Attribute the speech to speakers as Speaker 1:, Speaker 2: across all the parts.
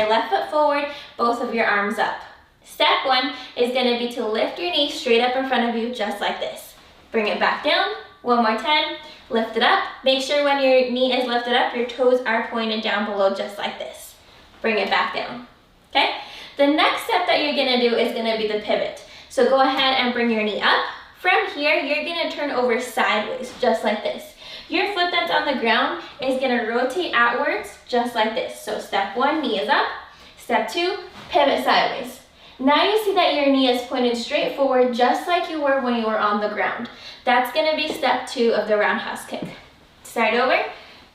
Speaker 1: Left foot forward, both of your arms up. Step one is going to be to lift your knee straight up in front of you, just like this. Bring it back down. One more time. Lift it up. Make sure when your knee is lifted up, your toes are pointed down below, just like this. Bring it back down. Okay? The next step that you're going to do is going to be the pivot. So go ahead and bring your knee up. From here, you're going to turn over sideways, just like this. Your foot that's on the ground is going to rotate outwards, just like this. So step one, knee is up. Step two, pivot sideways. Now you see that your knee is pointed straight forward, just like you were when you were on the ground. That's going to be step two of the roundhouse kick. Start over,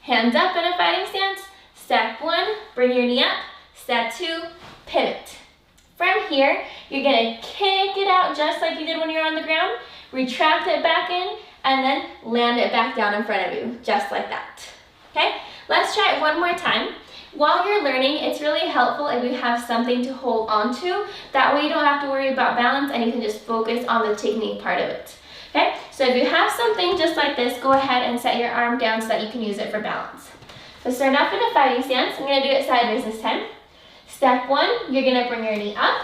Speaker 1: hands up in a fighting stance. Step one, bring your knee up. Step two, pivot. From here, you're going to kick it out just like you did when you're on the ground. Retract it back in, and then land it back down in front of you, just like that. Okay, let's try it one more time. While you're learning, it's really helpful if you have something to hold on to. That way you don't have to worry about balance and you can just focus on the technique part of it. Okay, so if you have something just like this, go ahead and set your arm down so that you can use it for balance. So start off in a fighting stance. I'm going to do it sideways this time. Step one, you're going to bring your knee up.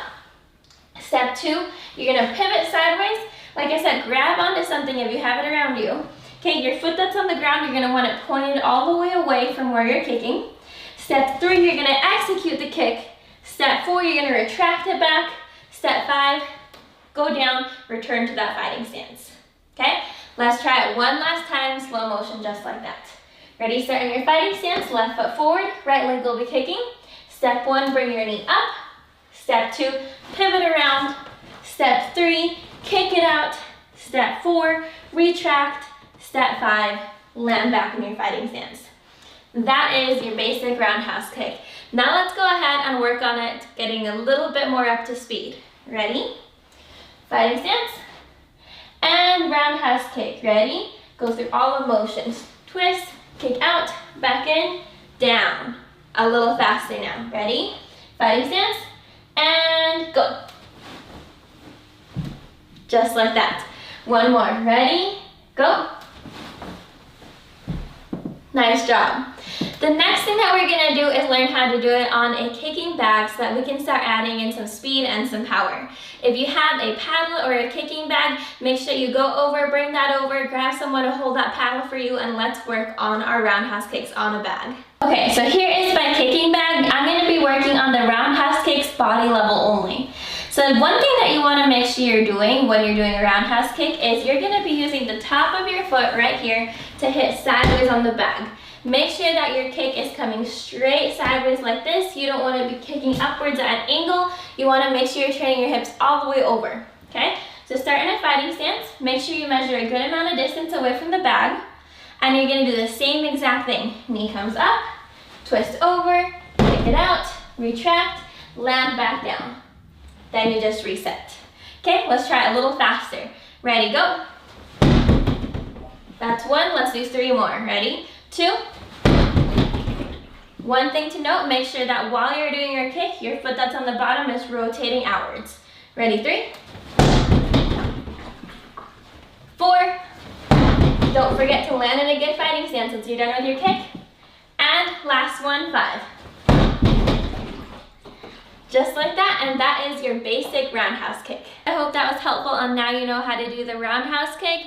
Speaker 1: Step two, you're going to pivot sideways. Like I said, grab onto something if you have it around you. Okay, your foot that's on the ground, you're going to want it pointed all the way away from where you're kicking. Step three, you're going to execute the kick. Step four, you're going to retract it back. Step five, go down, return to that fighting stance. Okay, let's try it one last time, slow motion, just like that. Ready, start in your fighting stance, left foot forward, right leg will be kicking. Step one, bring your knee up. Step two, pivot around. Step three, kick it out. Step four, retract. Step five, land back in your fighting stance. That is your basic roundhouse kick. Now let's go ahead and work on it, getting a little bit more up to speed. Ready? Fighting stance. And roundhouse kick. Ready? Go through all the motions. Twist, kick out, back in, down. A little faster now. Ready? Fighting stance. And go. Just like that. One more. Ready? Go. Nice job. The next thing that we're going to do is learn how to do it on a kicking bag so that we can start adding in some speed and some power. If you have a paddle or a kicking bag, make sure you go over, bring that over, grab someone to hold that paddle for you, and let's work on our roundhouse kicks on a bag. Okay, so here is my kicking bag. I'm going to be working on the roundhouse kicks body level only. So one thing that you want to make sure you're doing when you're doing a roundhouse kick is you're going to be using the top of your foot right here to hit sideways on the bag. Make sure that your kick is coming straight sideways like this. You don't want to be kicking upwards at an angle. You want to make sure you're turning your hips all the way over. Okay? So start in a fighting stance. Make sure you measure a good amount of distance away from the bag. And you're going to do the same exact thing. Knee comes up, twist over, kick it out, retract, land back down. Then you just reset. Okay, let's try it a little faster. Ready, go. That's one. Let's do three more. Ready? Two. One thing to note, make sure that while you're doing your kick, your foot that's on the bottom is rotating outwards. Ready? Three. Four. Don't forget to land in a good fighting stance once you're done with your kick. And last one, five. Just like that, and that is your basic roundhouse kick. I hope that was helpful, and now you know how to do the roundhouse kick.